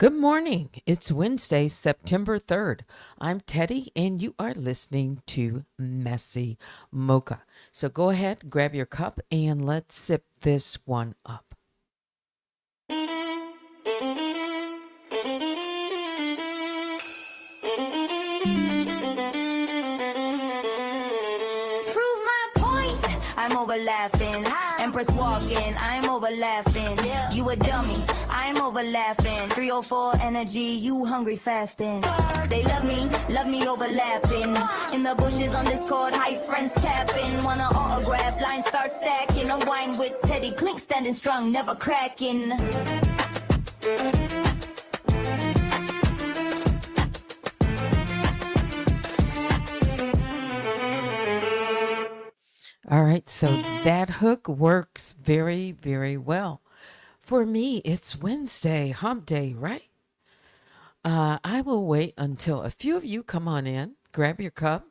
Good morning. It's Wednesday, September 3rd. I'm Teddy, and you are listening to Messy Mocha. So go ahead, grab your cup, and let's sip this one up. Prove my point. I'm over laughing. Empress walking. I'm over laughing. You a dummy. I'm over laughing. 304 energy. You hungry fasting. They love me overlapping. In the bushes on Discord, hi friends tapping. Wanna autograph, lines start stacking. Unwind with Teddy, clink standing strong, never cracking. All right, so that hook works very, very well. For me, it's Wednesday, hump day, right? I will wait until a few of you come on in, grab your cup,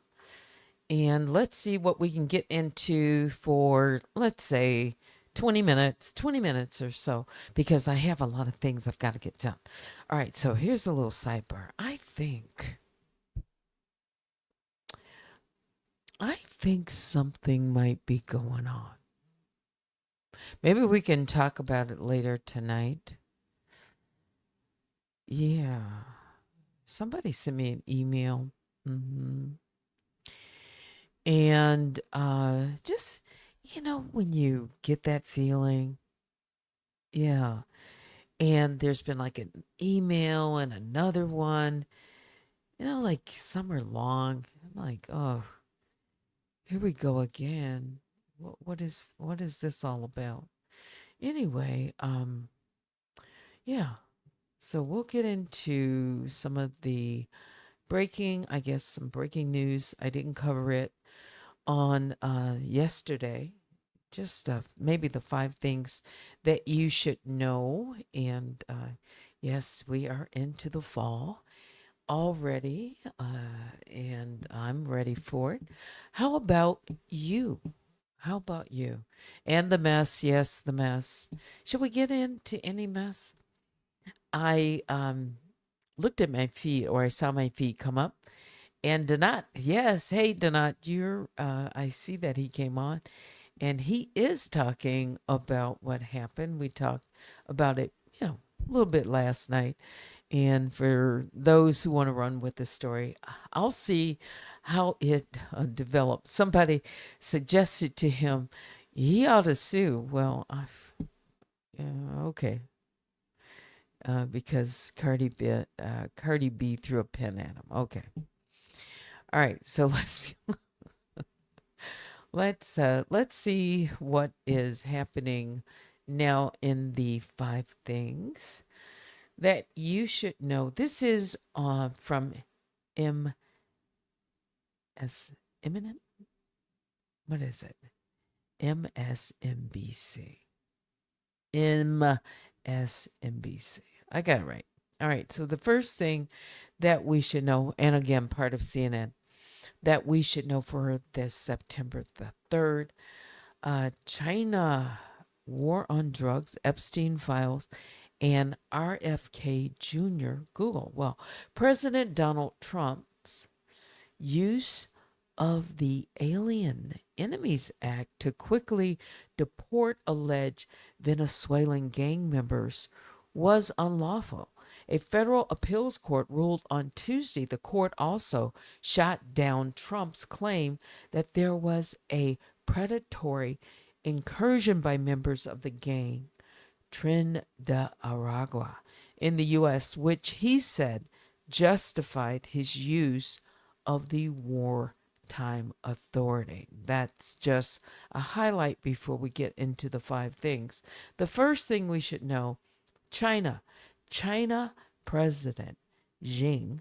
and let's see what we can get into for, let's say, 20 minutes or so, because I have a lot of things I've got to get done. All right, so here's a little sidebar. I think something might be going on. Maybe we can talk about it later tonight. Yeah. Somebody sent me an email. And just, when you get that feeling, yeah. And there's been like an email and another one, like some are long. I'm like, oh, here we go again. What is this all about? Anyway, yeah. So we'll get into some of the some breaking news. I didn't cover it on yesterday. Just maybe the 5 things that you should know. And yes, we are into the fall already, and I'm ready for it. How about you? How about you? And the mess, yes, the mess. Should we get into any mess? I looked at my feed, or I saw my feed come up, and Donat, yes, hey Donat, I see that he came on, and he is talking about what happened. We talked about it, a little bit last night. And for those who want to run with the story, I'll see how it develops. Somebody suggested to him he ought to sue. Well, okay, because Cardi B threw a pen at him. Okay, all right. So let's see what is happening now in the 5 things that you should know. This is from M S Imminent. What is it? MSNBC. MSNBC. I got it right. All right. So the first thing that we should know, and again, part of CNN, that we should know for this September the 3rd, China war on drugs, Epstein files, and RFK Jr. Google. Well, President Donald Trump's use of the Alien Enemies Act to quickly deport alleged Venezuelan gang members was unlawful. A federal appeals court ruled on Tuesday. The court also shot down Trump's claim that there was a predatory incursion by members of the gang Trin de Aragua in the U.S., which he said justified his use of the wartime authority. That's just a highlight before we get into the 5 things. The first thing we should know, China. China President Xi,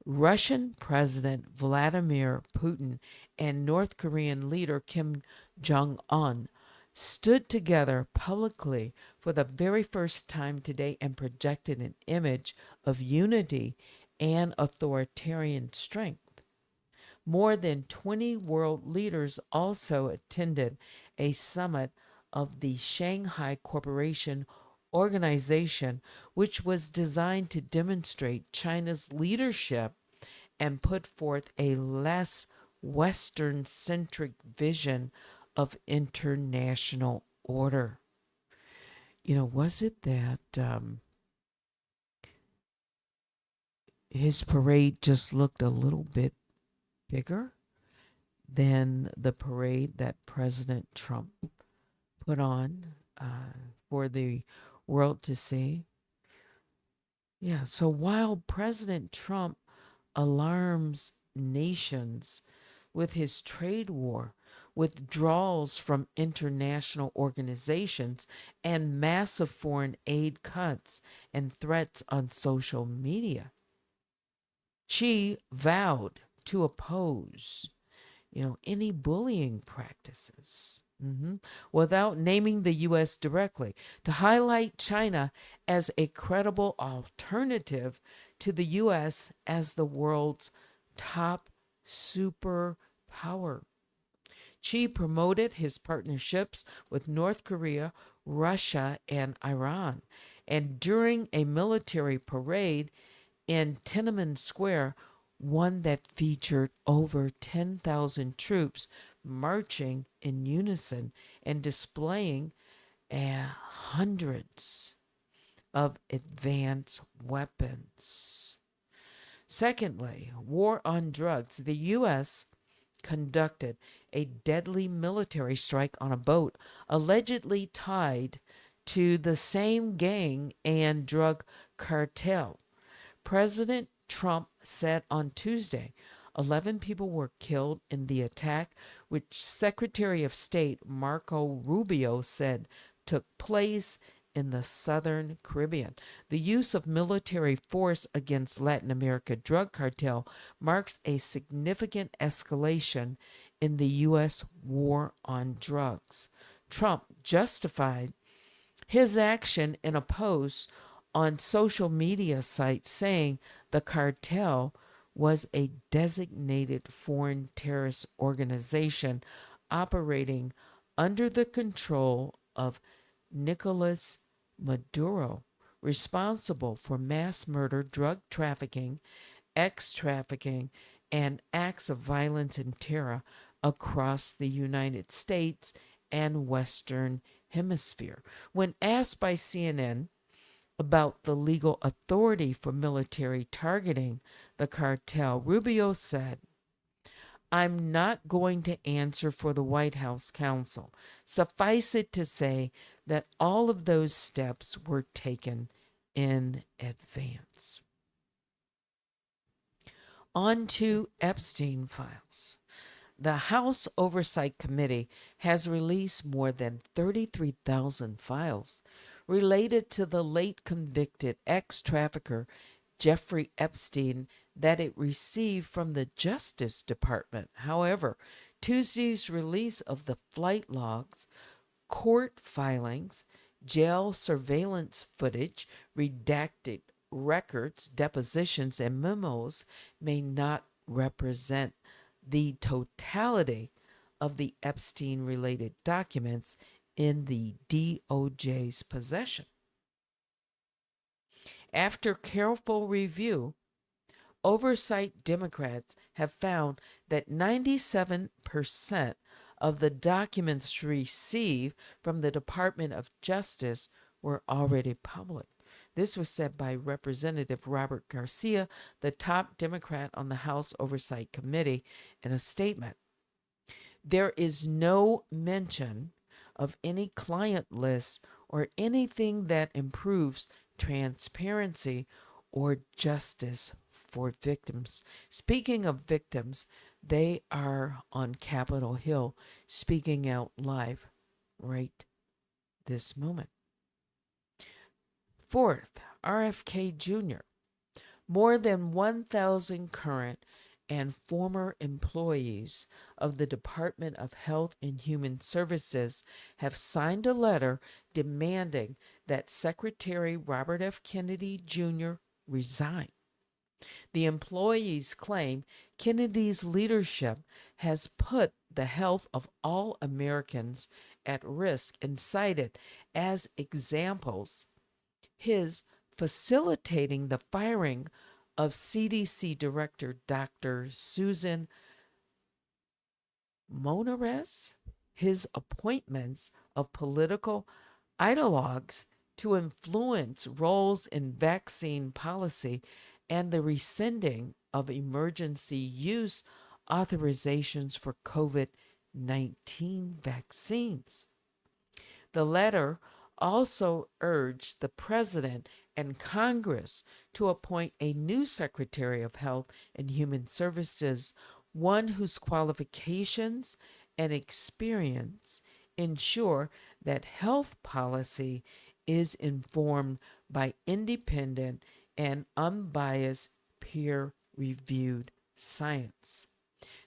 Russian President Vladimir Putin, and North Korean leader Kim Jong-un stood together publicly for the very first time today and projected an image of unity and authoritarian strength. More than 20 world leaders also attended a summit of the Shanghai Cooperation organization, which was designed to demonstrate China's leadership and put forth a less Western centric vision of international order. Was it that his parade just looked a little bit bigger than the parade that President Trump put on for the world to see? Yeah, so while President Trump alarms nations with his trade war, withdrawals from international organizations, and massive foreign aid cuts and threats on social media, Xi vowed to oppose any bullying practices. Without naming the U.S. directly, to highlight China as a credible alternative to the U.S. as the world's top superpower. Xi promoted his partnerships with North Korea, Russia, and Iran. And during a military parade in Tiananmen Square, one that featured over 10,000 troops marching in unison and displaying hundreds of advanced weapons. Secondly, war on drugs. The U.S. conducted a deadly military strike on a boat allegedly tied to the same gang and drug cartel. President Trump said on Tuesday 11 people were killed in the attack, which Secretary of State Marco Rubio said took place in the southern Caribbean. The use of military force against Latin America drug cartel marks a significant escalation in the U.S. war on drugs. Trump justified his action in a post on social media sites saying the cartel was a designated foreign terrorist organization operating under the control of Nicolas Maduro, responsible for mass murder, drug trafficking, ex trafficking, and acts of violence and terror across the United States and Western Hemisphere. When asked by CNN about the legal authority for military targeting the cartel, Rubio said, "I'm not going to answer for the White House counsel. Suffice it to say that all of those steps were taken in advance." On to Epstein files. The House Oversight Committee has released more than 33,000 files related to the late convicted ex-trafficker Jeffrey Epstein that it received from the Justice Department. However, Tuesday's release of the flight logs, court filings, jail surveillance footage, redacted records, depositions, and memos may not represent the totality of the Epstein-related documents in the DOJ's possession. After careful review, oversight Democrats have found that 97% of the documents received from the Department of Justice were already public. This was said by Representative Robert Garcia, the top Democrat on the House Oversight Committee, in a statement. There is no mention of any client lists or anything that improves transparency or justice for victims. Speaking of victims, they are on Capitol Hill speaking out live right this moment. Fourth, RFK Jr. More than 1,000 current and former employees of the Department of Health and Human Services have signed a letter demanding that Secretary Robert F. Kennedy Jr. resign. The employees claim Kennedy's leadership has put the health of all Americans at risk and cited as examples his facilitating the firing of CDC Director Dr. Susan Monarez, his appointments of political ideologues to influence roles in vaccine policy, and the rescinding of emergency use authorizations for COVID-19 vaccines. The letter also urged the president and Congress to appoint a new Secretary of Health and Human Services, one whose qualifications and experience ensure that health policy is informed by independent and unbiased peer reviewed science.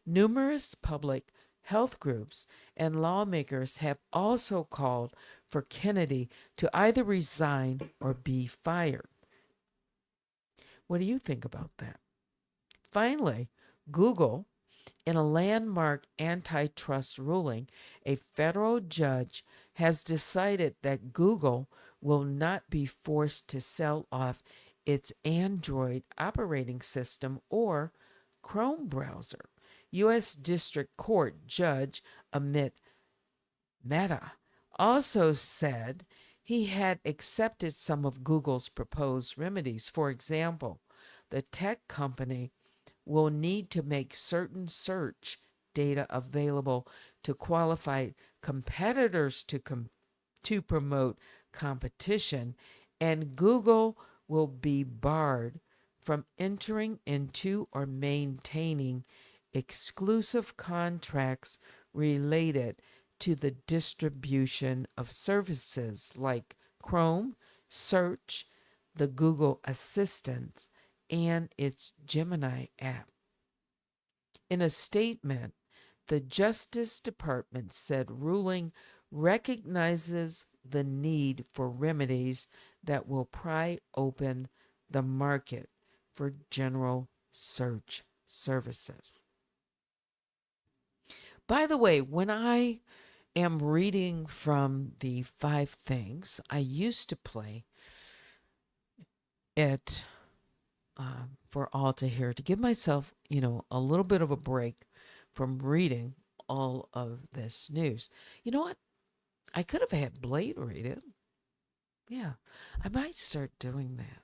Numerous public health groups and lawmakers have also called for Kennedy to either resign or be fired. What do you think about that? Finally, Google, in a landmark antitrust ruling, a federal judge has decided that Google will not be forced to sell off its Android operating system or Chrome browser. U.S. District Court Judge Amit Mehta also said he had accepted some of Google's proposed remedies. For example, the tech company will need to make certain search data available to qualified competitors to promote competition, and Google will be barred from entering into or maintaining exclusive contracts related to the distribution of services like Chrome, Search, the Google Assistant, and its Gemini app. In a statement, the Justice Department said ruling recognizes the need for remedies that will pry open the market for general search services. By the way, when I am reading from the 5 things, I used to play it for all to hear to give myself, a little bit of a break from reading all of this news. You know what? I could have had Blade read it. Yeah, I might start doing that.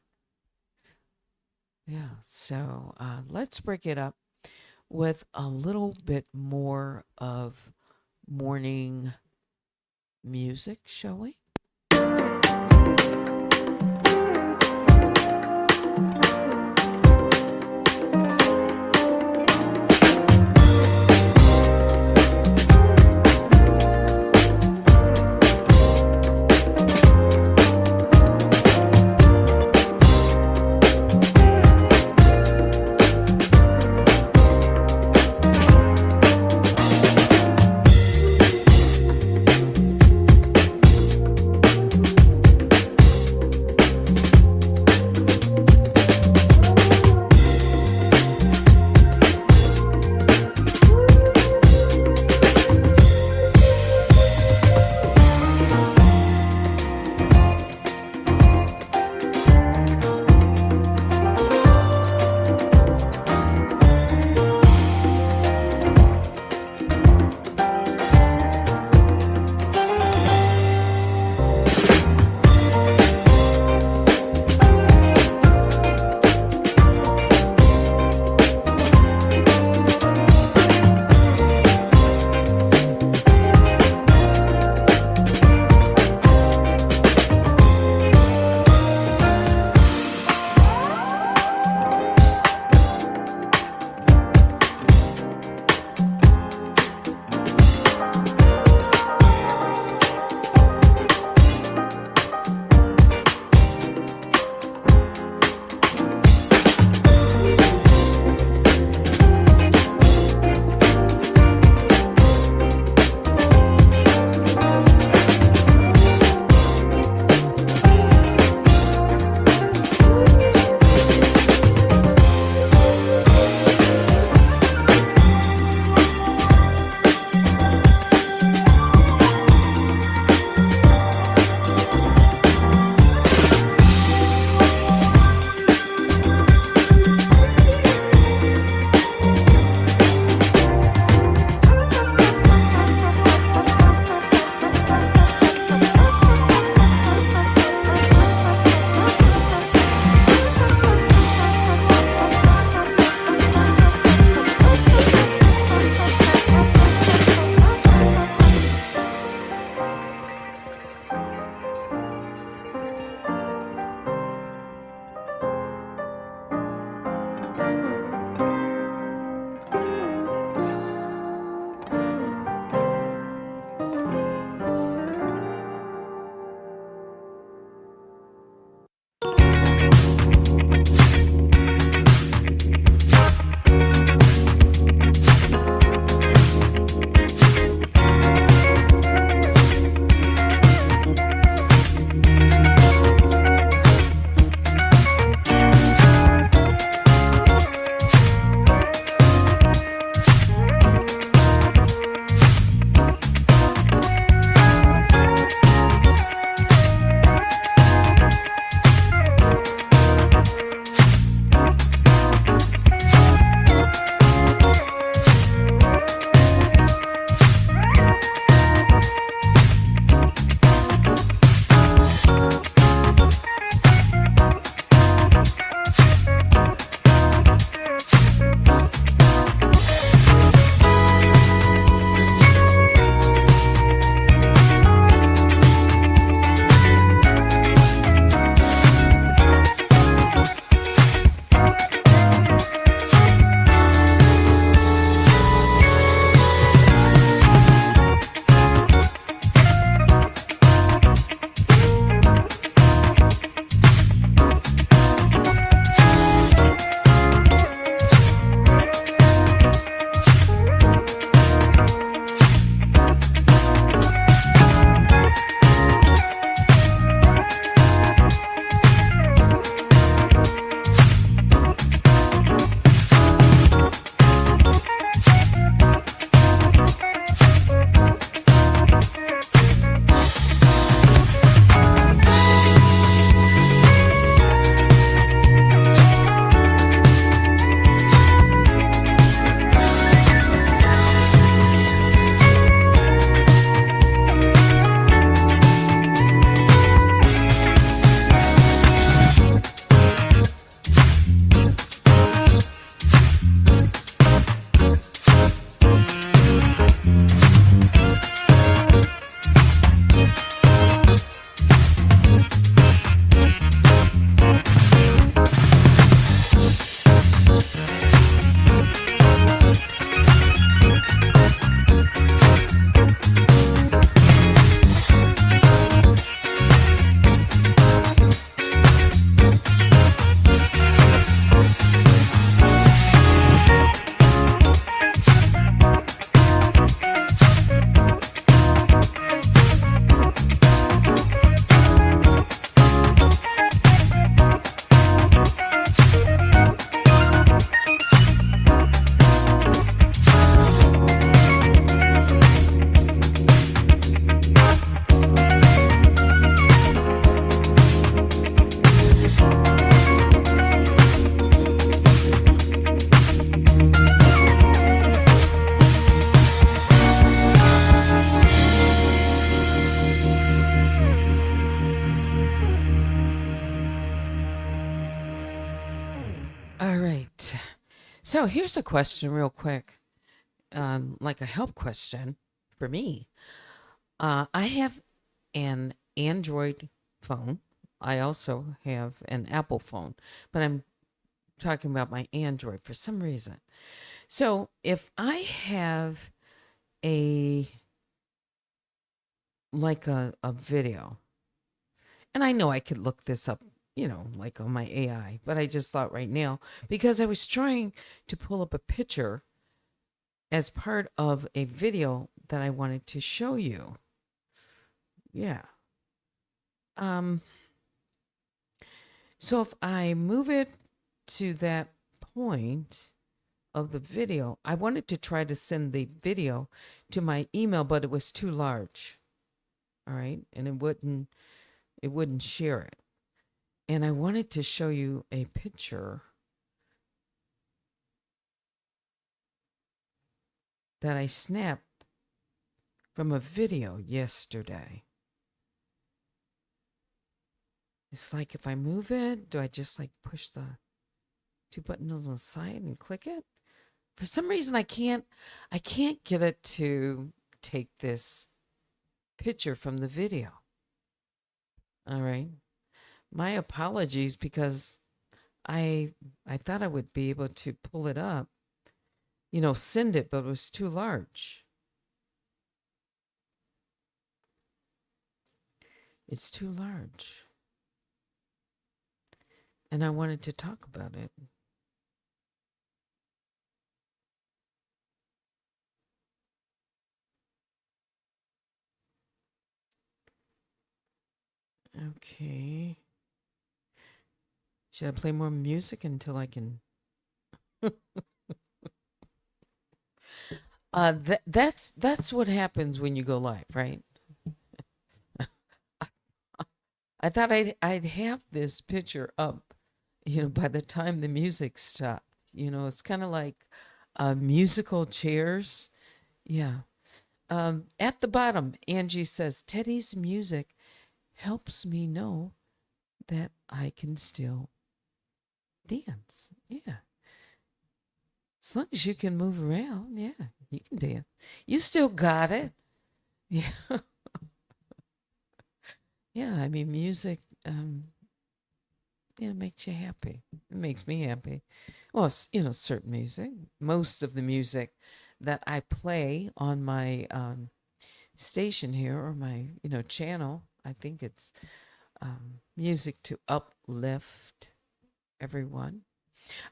Yeah, so let's break it up with a little bit more of morning music, shall we? All right. So here's a question, real quick, like a help question for me. I have an Android phone. I also have an Apple phone, but I'm talking about my Android for some reason. So if I have a a video, and I know I could look this up, like on my AI, but I just thought right now because I was trying to pull up a picture as part of a video that I wanted to show you. Yeah. Um so if I move it to that point of the video, I wanted to try to send the video to my email, but it was too large. All right? And it wouldn't share it. And I wanted to show you a picture that I snapped from a video yesterday. It's like if I move it, do I just like push the two buttons on the side and click it? For some reason I can't get it to take this picture from the video. All right. My apologies because I I thought I would be able to pull it up, send it, but it was too large. It's too large. And I wanted to talk about it. Okay. Should I play more music until I can that's what happens when you go live, right? I thought I'd have this picture up, by the time the music stopped. It's kind of like musical chairs. Yeah. At the bottom, Angie says, Teddy's music helps me know that I can still dance. Yeah. As long as you can move around, yeah, you can dance. You still got it. Yeah. Yeah, I mean, music, it makes you happy. It makes me happy. Well, certain music. Most of the music that I play on my station here or my, channel, I think it's music to uplift everyone.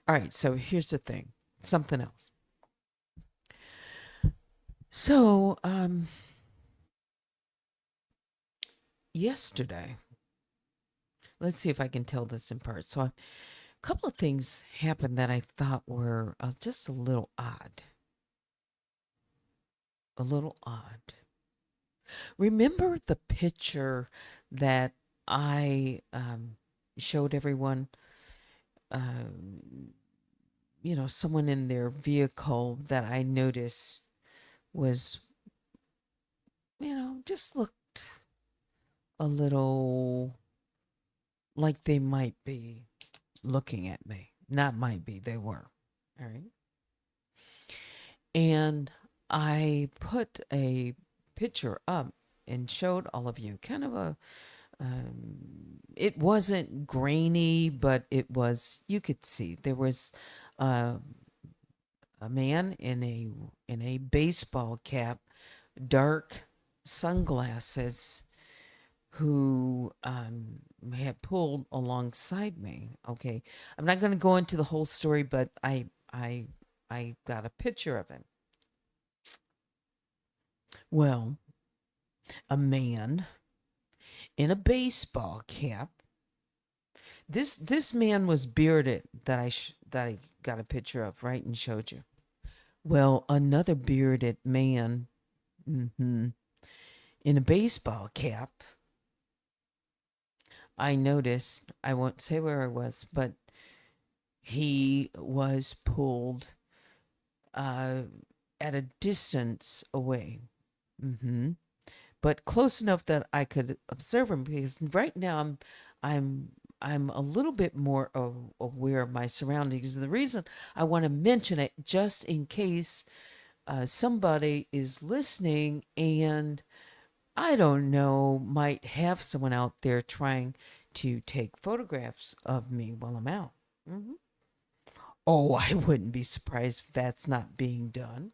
All right, so here's the thing. Something else. So, yesterday, let's see if I can tell this in parts. So, a couple of things happened that I thought were just a little odd. A little odd. Remember the picture that I showed everyone? Someone in their vehicle that I noticed was, just looked a little like they might be looking at me. Not might be, they were. All right. And I put a picture up and showed all of you kind of it wasn't grainy, but it was, you could see there was uh, a man in a baseball cap, dark sunglasses, who had pulled alongside me. Okay, I'm not going to go into the whole story, but I got a picture of him. Well, a man in a baseball cap. This man was bearded that I got a picture of, right, and showed you. Well, another bearded man, in a baseball cap. I noticed. I won't say where I was, but he was pulled at a distance away. But close enough that I could observe him, because right now I'm I'm a little bit more aware of my surroundings. The reason I want to mention it, just in case somebody is listening and I don't know, might have someone out there trying to take photographs of me while I'm out. Hmm. Oh, I wouldn't be surprised if that's not being done.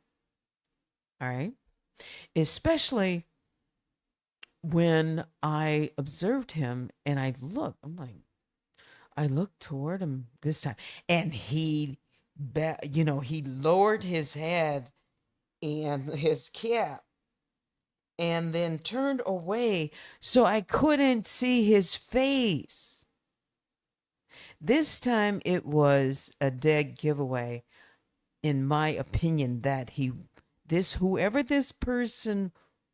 All right. Especially when I observed him and I'm like, I looked toward him this time and he lowered his head and his cap and then turned away so I couldn't see his face. This time it was a dead giveaway, in my opinion, that whoever this person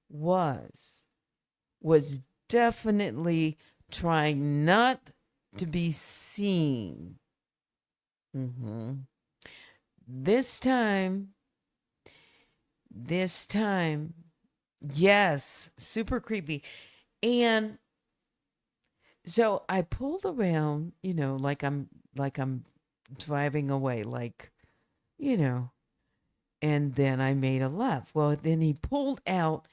was definitely trying not to be seen. Mm-hmm. This time, yes, super creepy. And so I pulled around, like I'm driving away, you know, and then I made a left. Well, then he pulled out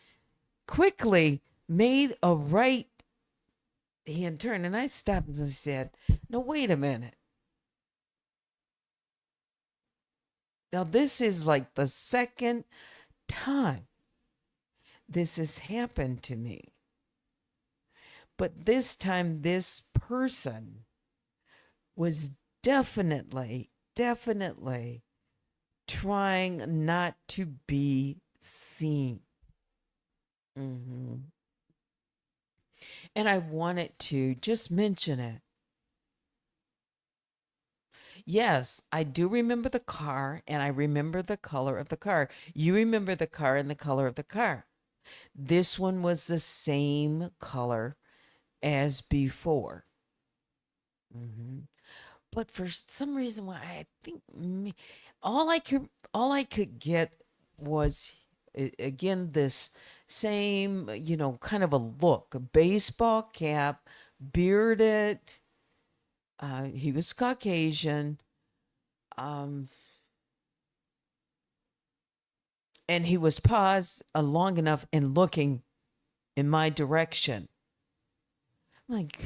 quickly, made a right hand turn, and I stopped and I said, "No, wait a minute. Now this is like the second time this has happened to me. But this time, this person was definitely trying not to be seen." Mm-hmm. And I wanted to just mention it. Yes, I do remember the car and I remember the color of the car. You remember the car and the color of the car. This one was the same color as before. Hmm. But for some reason, why I think all I could get was again this same, kind of a look, a baseball cap, bearded. He was Caucasian, um, and he was paused long enough and looking in my direction. I'm like,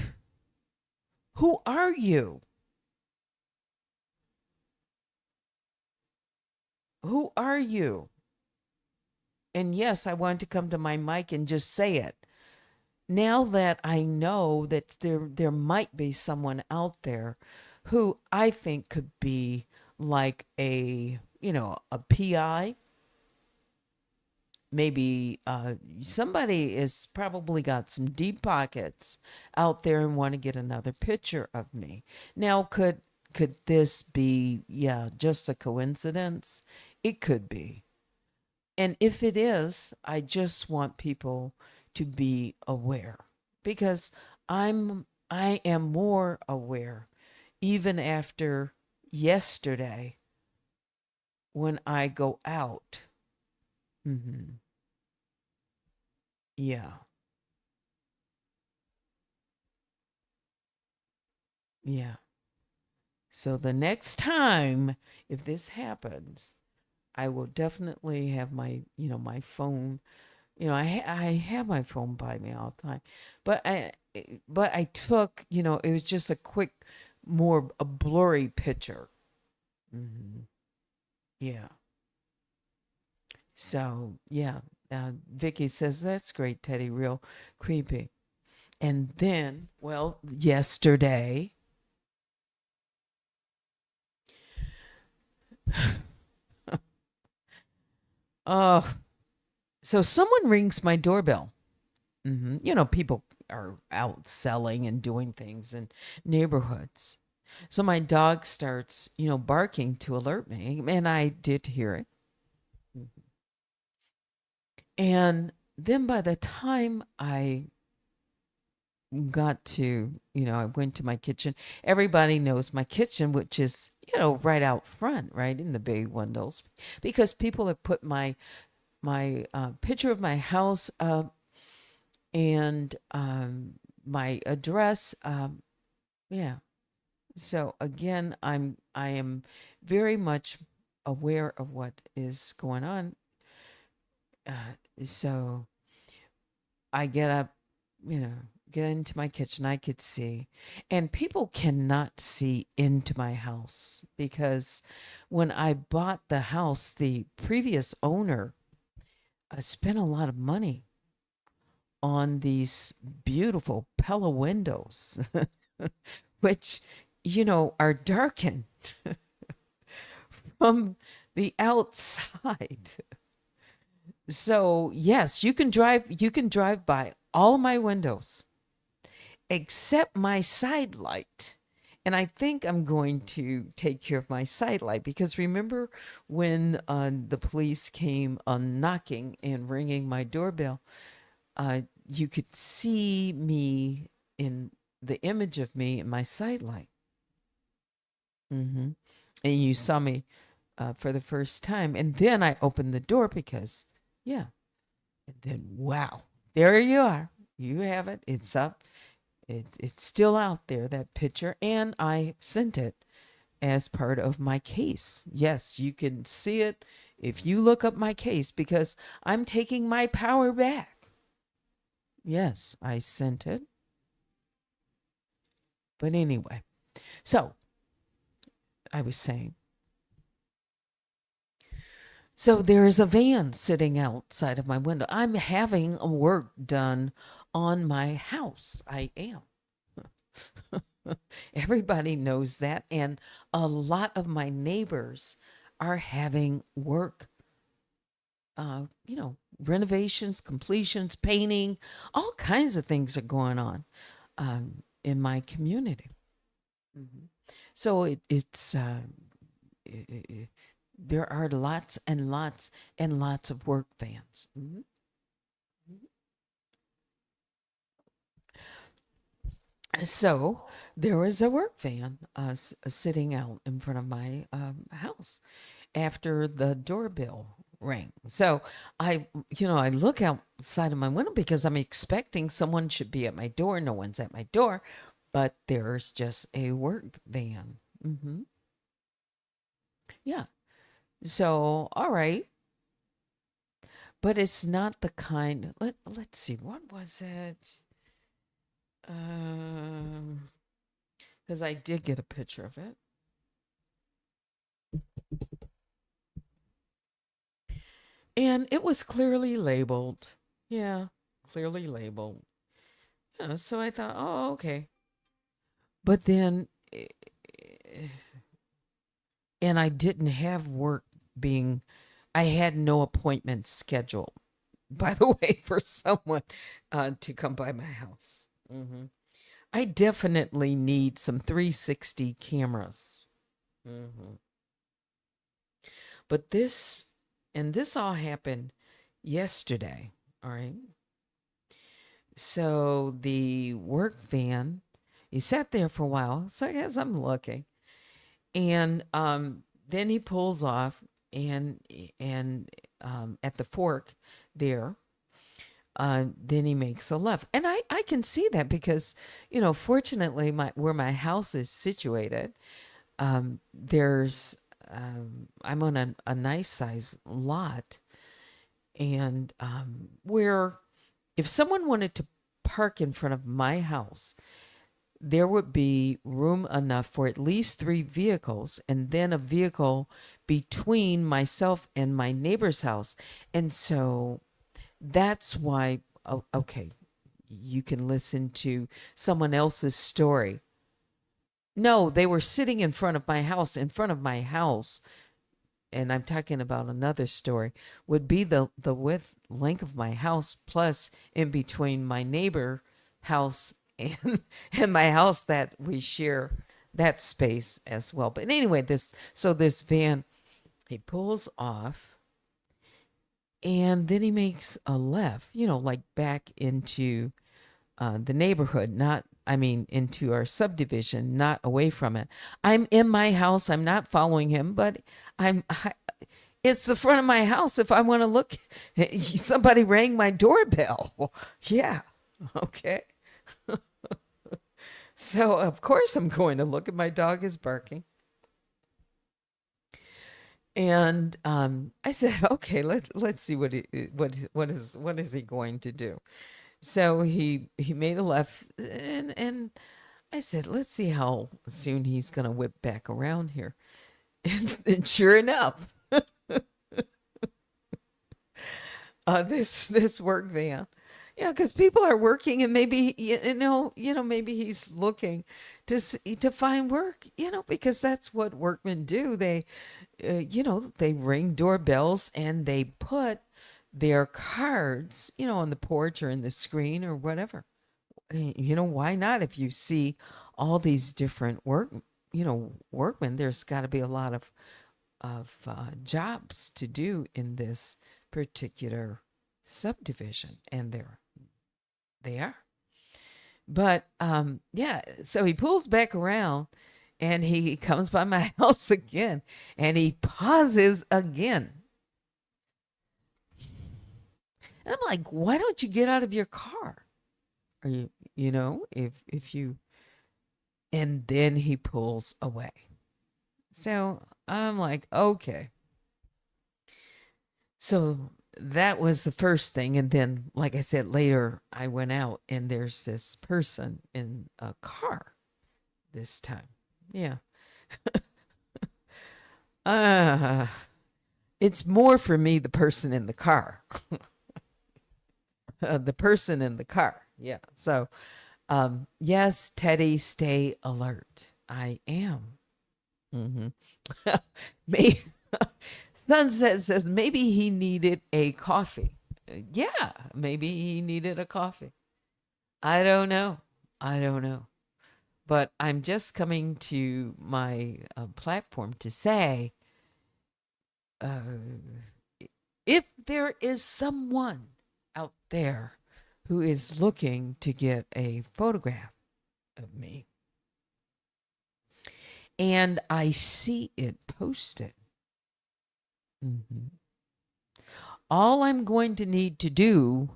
who are you? Who are you? And yes, I wanted to come to my mic and just say it. Now that I know that there might be someone out there who I think could be like a PI, maybe somebody is probably got some deep pockets out there and want to get another picture of me. Now, could this be, just a coincidence? It could be. And if it is, I just want people to be aware, because I am more aware even after yesterday when I go out. Hmm. Yeah. Yeah. So the next time if this happens, I will definitely have my phone. I have my phone by me all the time, but I took, it was just a quick, more a blurry picture. Hmm. Yeah. So yeah, Vicky says that's great, Teddy. Real creepy. And then, well, yesterday, oh, so someone rings my doorbell. People are out selling and doing things in neighborhoods. So my dog starts, barking to alert me, and I did hear it. And then by the time I got to, I went to my kitchen. Everybody knows my kitchen, which is, right out front, right in the bay windows, because people have put my picture of my house up and my address. Yeah. So again, I am very much aware of what is going on. So I get up, you know, get into my kitchen. I could see, and people cannot see into my house because when I bought the house, the previous owner spent a lot of money on these beautiful Pella windows, which, are darkened from the outside. So, yes, you can drive by all my windows except my side light. And I think I'm going to take care of my side light because remember when the police came knocking and ringing my doorbell, you could see me in the image of me in my side light. hmm And you saw me for the first time. And then I opened the door because, yeah. And then, wow, there you are. You have it. It's up. It's still out there, that picture. And I sent it as part of my case. Yes, you can see it if you look up my case because I'm taking my power back. Yes, I sent it. But anyway, so I was saying, so there is a van sitting outside of my window. I'm having work done on my house. I am. Everybody knows that. And a lot of my neighbors are having work, renovations, completions, painting, all kinds of things are going on in my community. Mhm. So it's there are lots and lots and lots of work vans. So there was a work van sitting out in front of my house after the doorbell rang. So I look outside of my window because I'm expecting someone should be at my door. No one's at my door, but there's just a work van. Yeah. So, all right. But it's not the kind. Let's see. What was it? Because I did get a picture of it. And it was clearly labeled. Yeah, clearly labeled. Yeah, so I thought, oh, okay. But then, and I didn't have work being, I had no appointment scheduled, by the way, for someone to come by my house. I definitely need some 360 cameras. But this all happened yesterday. All right. So the work van, he sat there for a while. So I guess I'm looking. And then he pulls off and at the fork there, then he makes a left. And I can see that because, fortunately where my house is situated, there's I'm on a nice size lot, and where if someone wanted to park in front of my house, there would be room enough for at least 3 vehicles and then a vehicle between myself and my neighbor's house. And so that's why, okay, you can listen to someone else's story. No, they were sitting in front of my house. In front of my house, and I'm talking about another story, would be the width length of my house plus in between my neighbor house and my house that we share that space as well. But anyway, this van, he pulls off and then he makes a left, like back into the neighborhood, into our subdivision, not away from it. I'm in my house. I'm not following him, but it's the front of my house. If I want to look, somebody rang my doorbell. Yeah. Okay. So of course I'm going to look, and my dog is barking. And I said, okay, let's see what is he going to do. So he made a left, and I said, let's see how soon he's gonna whip back around here. And sure enough, this work van. Yeah, because people are working, and maybe maybe he's looking to find work, because that's what workmen do. They ring doorbells, and they put their cards, on the porch or in the screen or whatever. Why not? If you see all these different workmen, there's got to be a lot of jobs to do in this particular subdivision, and they are. But yeah, so he pulls back around, and he comes by my house again, and he pauses again. And I'm like, why don't you get out of your car? Are if you, and then he pulls away. So I'm like, okay. So that was the first thing. And then, like I said, later I went out, and there's this person in a car this time. Yeah. uh, it's more for me, the person in the car. The person in the car. Yeah. So, yes, Teddy, stay alert. I am. Mm-hmm. Me. Sunset says maybe he needed a coffee. Yeah, maybe he needed a coffee. I don't know. I don't know. But I'm just coming to my platform to say, uh, if there is someone out there who is looking to get a photograph of me, and I see it posted, all I'm going to need to do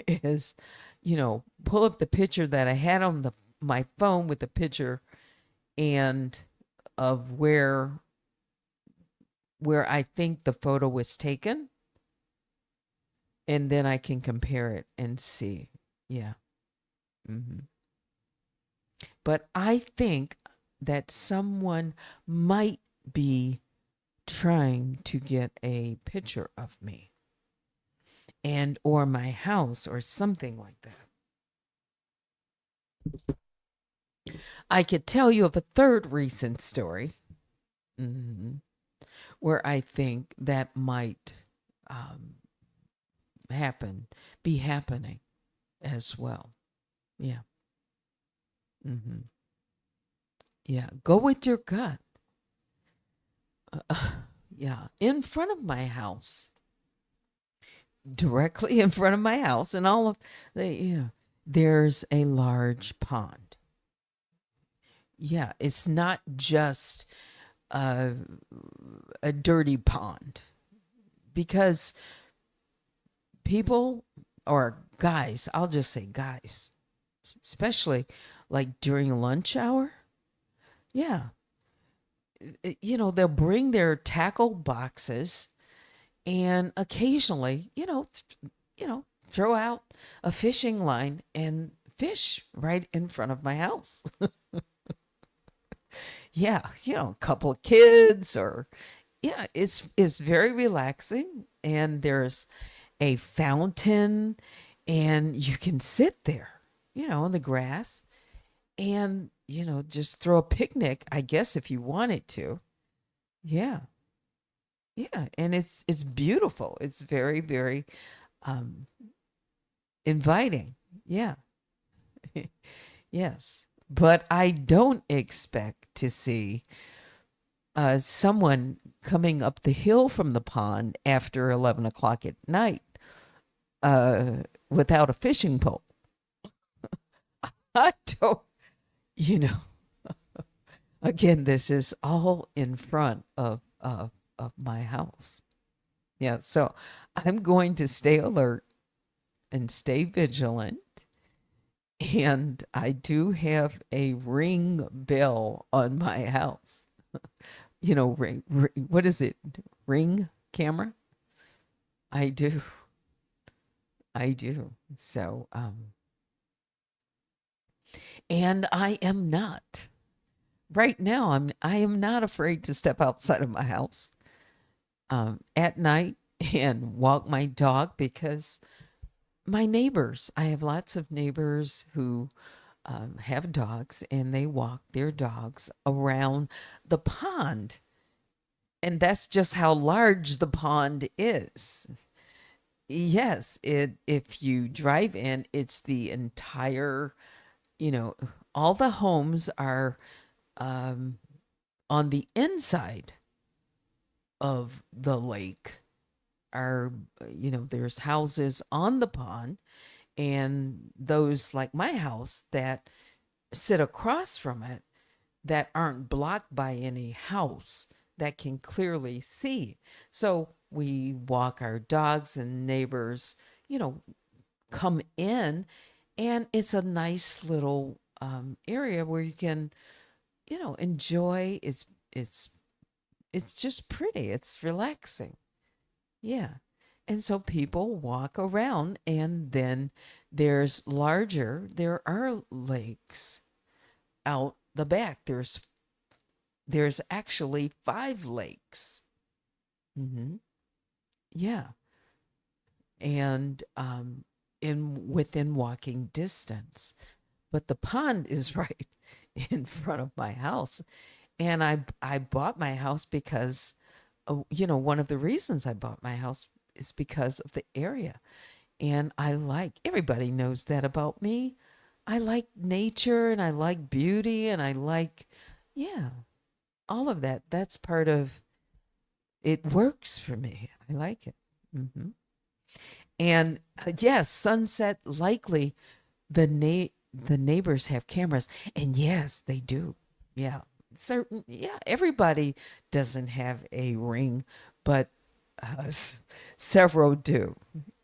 is, pull up the picture that I had on my phone with the picture and of where I think the photo was taken, and then I can compare it and see. Yeah. But I think that someone might be trying to get a picture of me and or my house or something like that. I could tell you of a third recent story where I think that might be happening as well. Yeah. Yeah. Go with your gut. Yeah. In front of my house, directly in front of my house, and all of there's a large pond. Yeah. It's not just a dirty pond, because people, or guys, I'll just say guys, especially like during lunch hour. Yeah. They'll bring their tackle boxes, and occasionally, throw out a fishing line and fish right in front of my house. Yeah, a couple of kids, or yeah, it's very relaxing, and there's a fountain, and you can sit there, in the grass, and just throw a picnic, I guess, if you wanted to. Yeah. Yeah, and it's beautiful. It's very, very inviting. Yeah. Yes. But I don't expect to see someone coming up the hill from the pond after 11 o'clock at night without a fishing pole. I don't, again, this is all in front of my house. Yeah, so I'm going to stay alert and stay vigilant And I do have a Ring bell on my house. You know, what is it? Ring camera? I do. I do. So, and I am not. Right now, I am not afraid to step outside of my house at night and walk my dog because my neighbors, I have lots of neighbors who have dogs and they walk their dogs around the pond. And that's just how large the pond is. Yes, if you drive in, it's the entire, all the homes are um, on the inside of the lake. Are, there's houses on the pond, and those like my house that sit across from it that aren't blocked by any house that can clearly see. So we walk our dogs and neighbors, come in, and it's a nice little area where you can, enjoy. It's just pretty. It's relaxing. Yeah. And so people walk around, and then there are lakes out the back. There's actually 5 lakes. Hmm. Yeah. And in within walking distance. But the pond is right in front of my house. And I bought my house because one of the reasons I bought my house is because of the area. And everybody knows that about me. I like nature and I like beauty and I like, yeah, all of that. That's part of it, works for me. I like it. Hmm. And yes, sunset, likely the neighbors have cameras. And yes, they do. Yeah. Yeah, everybody doesn't have a Ring, but several do.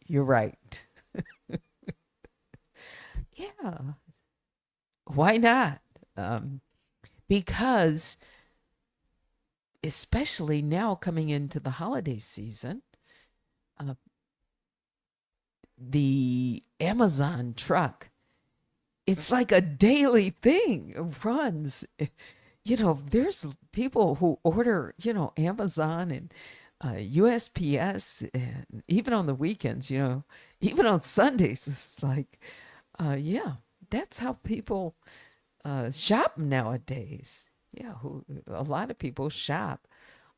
You're right. Yeah. Why not? Because especially now coming into the holiday season, uh, the Amazon truck, it's like a daily thing. It runs. There's people who order, Amazon and USPS, and even on the weekends, even on Sundays. It's like, yeah, that's how people shop nowadays. Yeah, a lot of people shop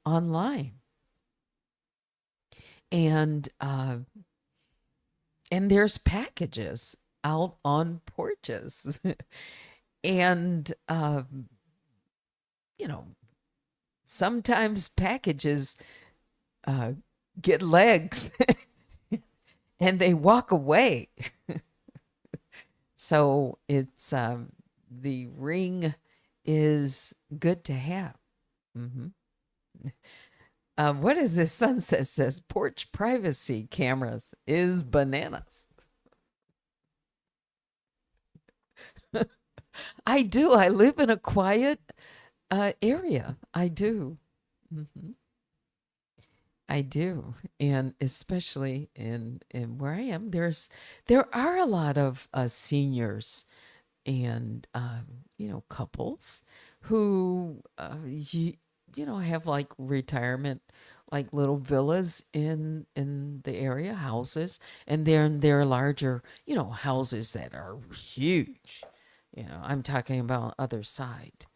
online, and there's packages out on porches, and you know, sometimes packages uh, get legs and they walk away. So it's the Ring is good to have. Hmm. What is this? Sunset says porch privacy cameras is bananas. I do. I live in a quiet area. I do. Hmm. I do, and especially in where I am, there are a lot of seniors and couples who have like retirement, like little villas in the area, houses, and they're larger, houses that are huge. I'm talking about other side,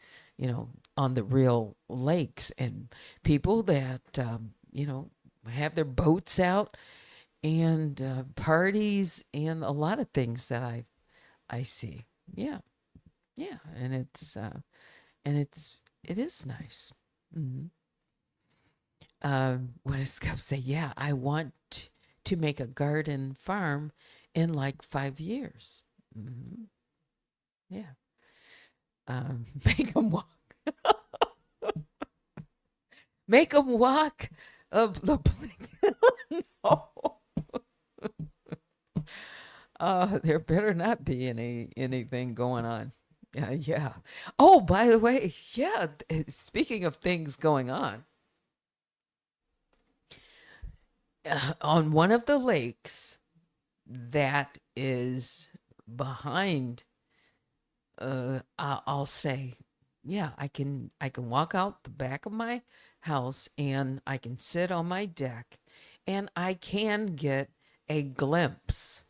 on the real lakes, and people that have their boats out, and parties and a lot of things that I see. Yeah, yeah, and it is nice. Hmm. What does Scott say? Yeah, I want to make a garden farm in like 5 years. Hmm. Yeah, make them walk. Make them walk up the plank. No. There better not be anything going on. Yeah, yeah. Oh, by the way, yeah. Speaking of things going on one of the lakes that is behind, I'll say, yeah, I can walk out the back of my house and I can sit on my deck, and I can get a glimpse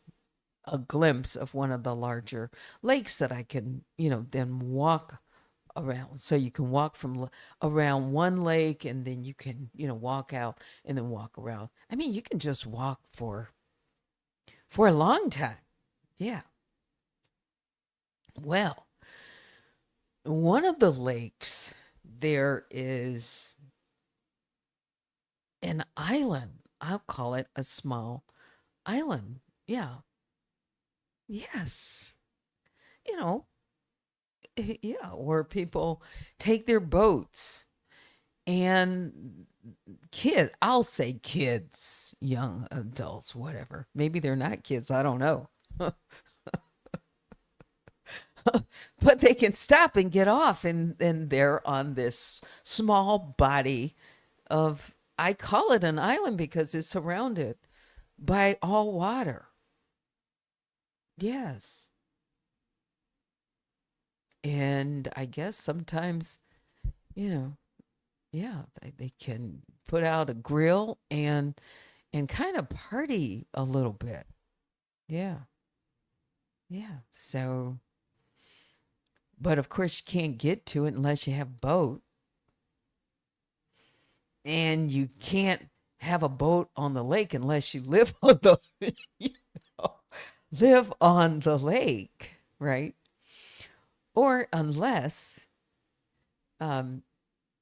a glimpse of one of the larger lakes that I can, then walk around. So you can walk from around one lake, and then you can, walk out and then walk around. I mean, you can just walk for a long time. Yeah. Well, one of the lakes, there is an island. I'll call it a small island. Yeah. Yes. You know, yeah, where people take their boats, and I'll say kids, young adults, whatever. Maybe they're not kids, I don't know. But they can stop and get off, and they're on this small body of, I call it an island because it's surrounded by all water. Yes. And I guess sometimes, you know, yeah, they can put out a grill and kind of party a little bit. Yeah. Yeah. So, but of course you can't get to it unless you have a boat, and you can't have a boat on the lake unless you live on the you know, live on the lake, right? Or unless um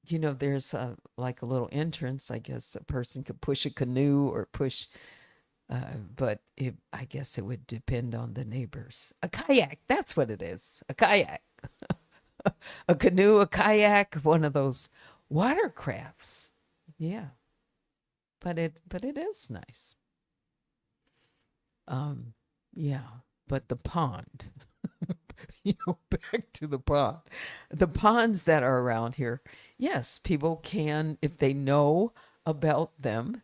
there's like a little entrance. I guess a person could push a canoe or push, but I guess it would depend on the neighbors. A kayak, that's what it is. A kayak, a canoe, a kayak, one of those watercrafts. Yeah, but it is nice. Um, yeah, but the pond, back to the pond. The ponds that are around here, yes, people can, if they know about them,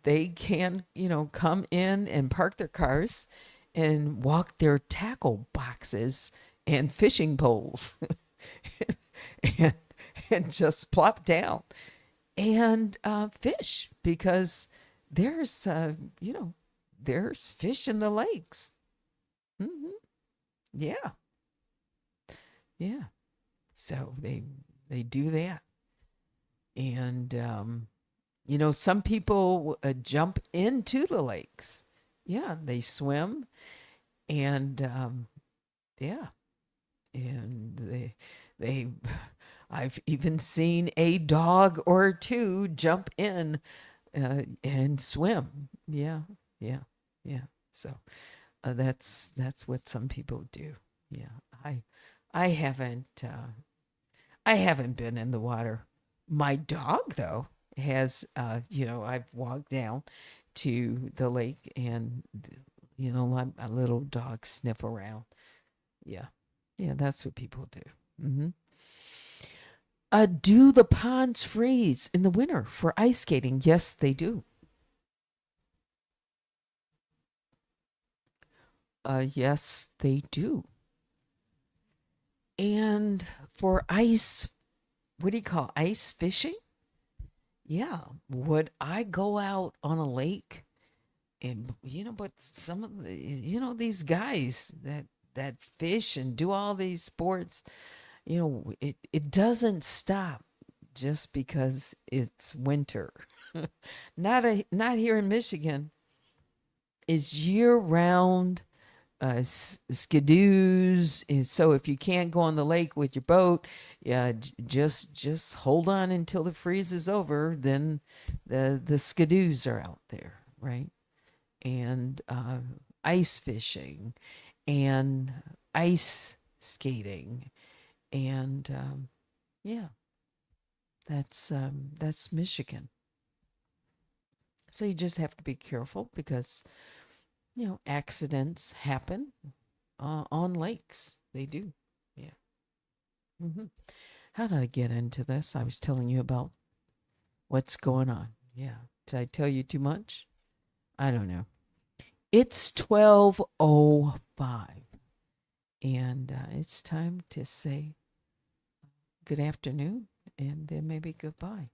they can, come in and park their cars and walk their tackle boxes and fishing poles and, and just plop down and fish, because there's, there's fish in the lakes. Hmm. Yeah. Yeah. So they do that. And some people jump into the lakes. Yeah, they swim, and yeah, and they I've even seen a dog or two jump in and swim. Yeah, yeah, yeah. So that's what some people do. Yeah, I I haven't I haven't been in the water. My dog though has. I've walked down to the lake, and let a little dog sniff around. Yeah, yeah, that's what people do. Hmm. Do the ponds freeze in the winter for ice skating? Yes, they do. Yes, they do. And for ice, what do you call ice fishing? Yeah. Would I go out on a lake, and but some of the these guys that fish and do all these sports, it doesn't stop just because it's winter. Not here in Michigan. It's year round. Skidoos. And so if you can't go on the lake with your boat, yeah, just hold on until the freeze is over. Then the skidoos are out there, right? And ice fishing, and ice skating, and yeah, that's Michigan. So you just have to be careful because accidents happen on lakes. They do. Yeah. hmm How did I get into this? I was telling you about what's going on. Yeah. Did I tell you too much? I don't know. It's 12:05, and it's time to say good afternoon and then maybe goodbye.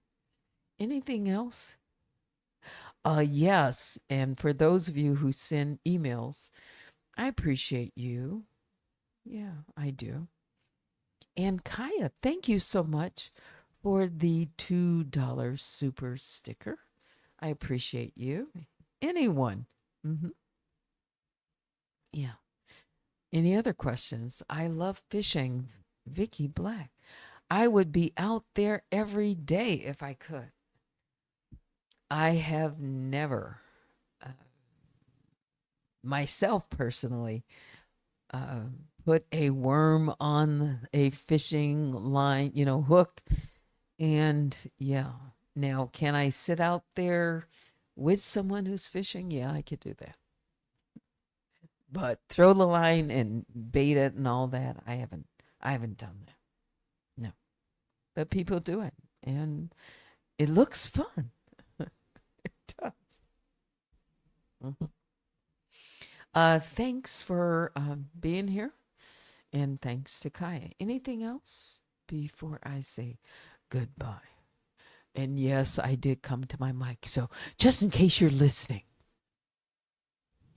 Anything else? Yes. And for those of you who send emails, I appreciate you. Yeah, I do. And Kaya, thank you so much for the $2 super sticker. I appreciate you. Anyone? Yeah. Any other questions? I love fishing. Vicky Black. I would be out there every day if I could. I have never, myself personally, uh, put a worm on a fishing line, hook. And yeah, now can I sit out there with someone who's fishing? Yeah, I could do that. But throw the line and bait it and all that, I haven't done that. No. But people do it and it looks fun. It does. Mhm. Thanks for being here, and thanks to Kaya. Anything else before I say goodbye? And yes, I did come to my mic, so just in case you're listening,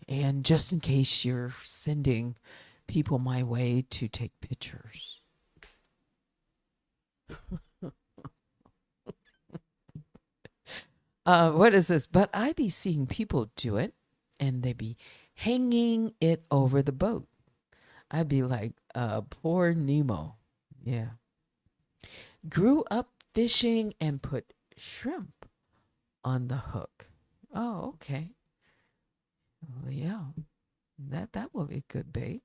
and just in case you're sending people my way to take pictures. What is this? But I be seeing people do it, and they be hanging it over the boat. I'd be like, poor Nemo. Yeah. Grew up fishing and put shrimp on the hook. Oh, okay. Well, yeah. That will be good bait.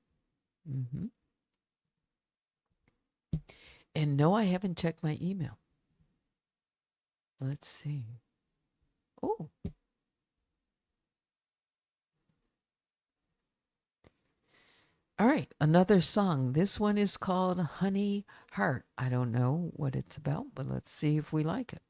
And no, I haven't checked my email. Let's see. Oh. All right, another song. This one is called Honey Heart. I don't know what it's about, but let's see if we like it.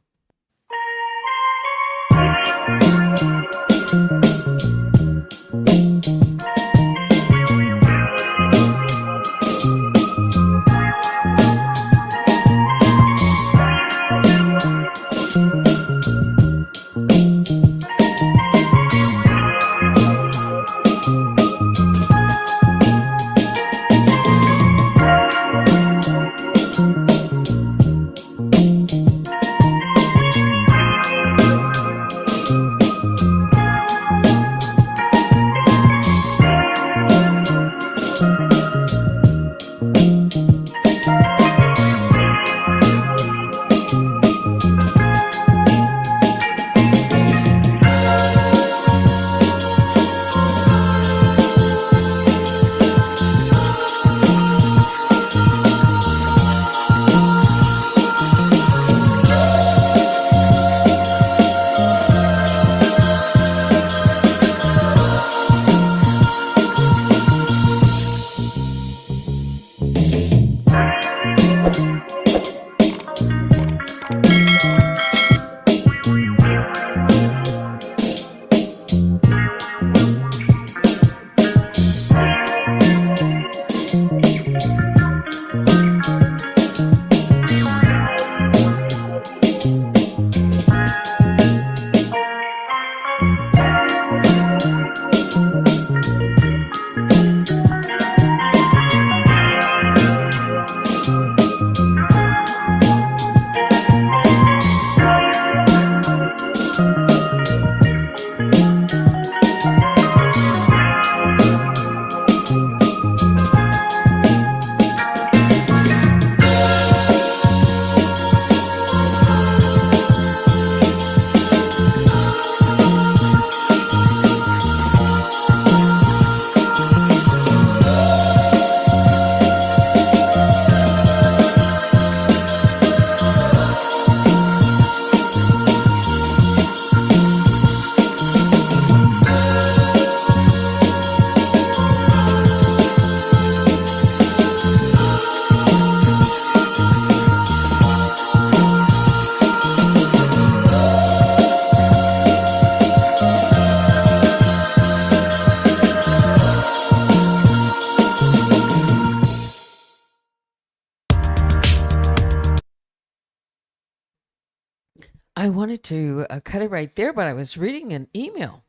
I wanted to cut it right there, but I was reading an email,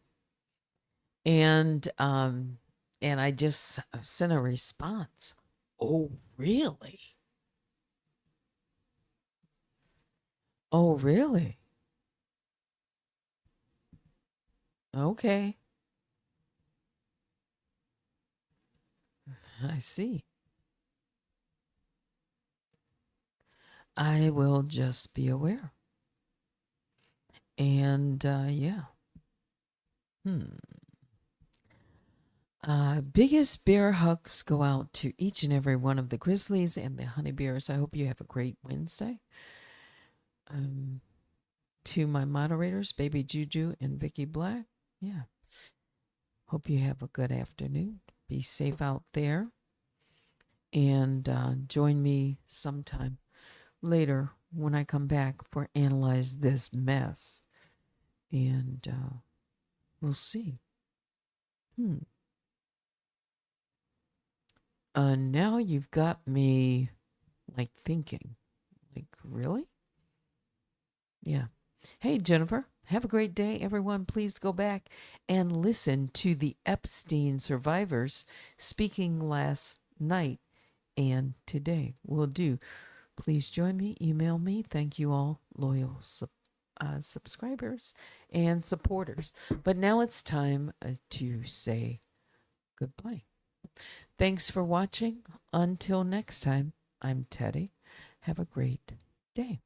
and I just sent a response. Oh, really? Oh, really? Okay, I see. I will just be aware. And yeah. Hmm. Biggest bear hugs go out to each and every one of the grizzlies and the honey bears. I hope you have a great Wednesday. Um, to my moderators, Baby Juju and Vicky Black. Yeah. Hope you have a good afternoon. Be safe out there. And join me sometime later when I come back for Analyze This Mess. And we'll see. Now you've got me like thinking. Like, really? Yeah. Hey, Jennifer, have a great day. Everyone, please go back and listen to the Epstein survivors speaking last night and today. Will do. Please join me. Email me. Thank you all, loyal subscribers and supporters. But now it's time to say goodbye. Thanks for watching. Until next time, I'm Teddy. Have a great day.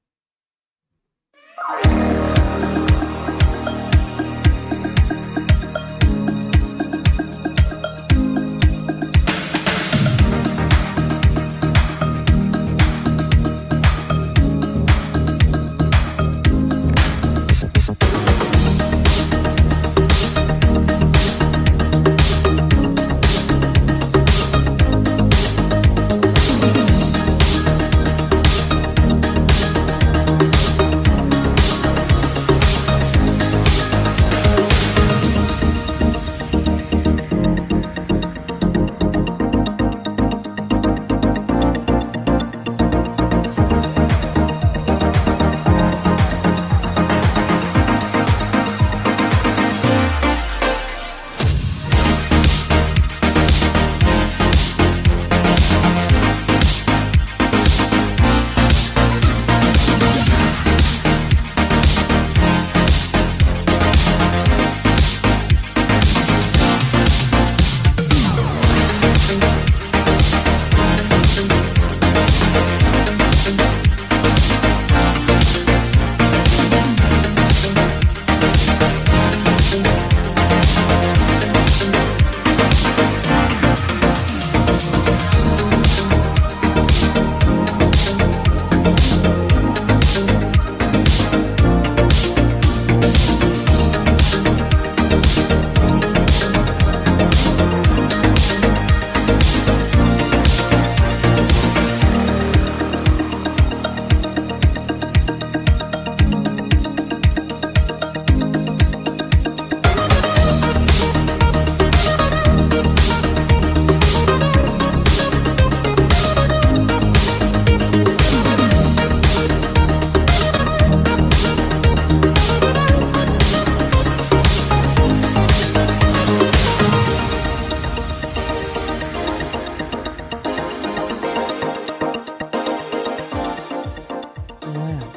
Wow.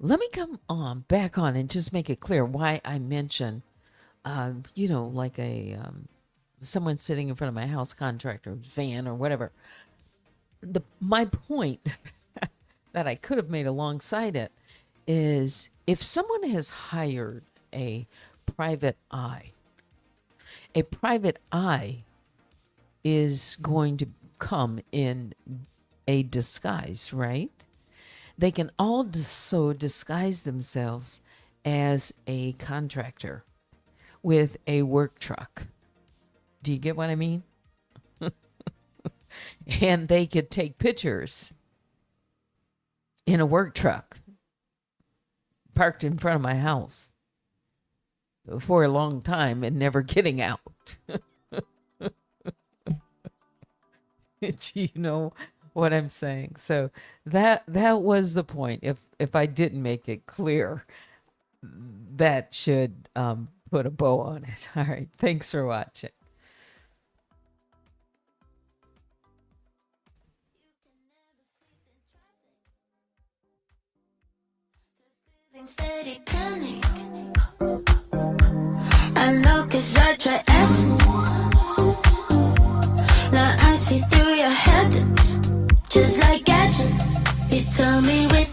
Let me come on back on and just make it clear why I mentioned, like a someone sitting in front of my house contractor van or whatever. My point that I could have made alongside it is if someone has hired a private eye, a private eye is going to come in a disguise, right? They can also disguise themselves as a contractor with a work truck. Do you get what I mean? And they could take pictures in a work truck parked in front of my house for a long time and never getting out. Do you know what I'm saying. So that was the point. If I didn't make it clear, that should put a bow on it. All right. Thanks for watching. Steady panic. I know 'cause I try asking. Now I see through your habits, just like gadgets. You tell me with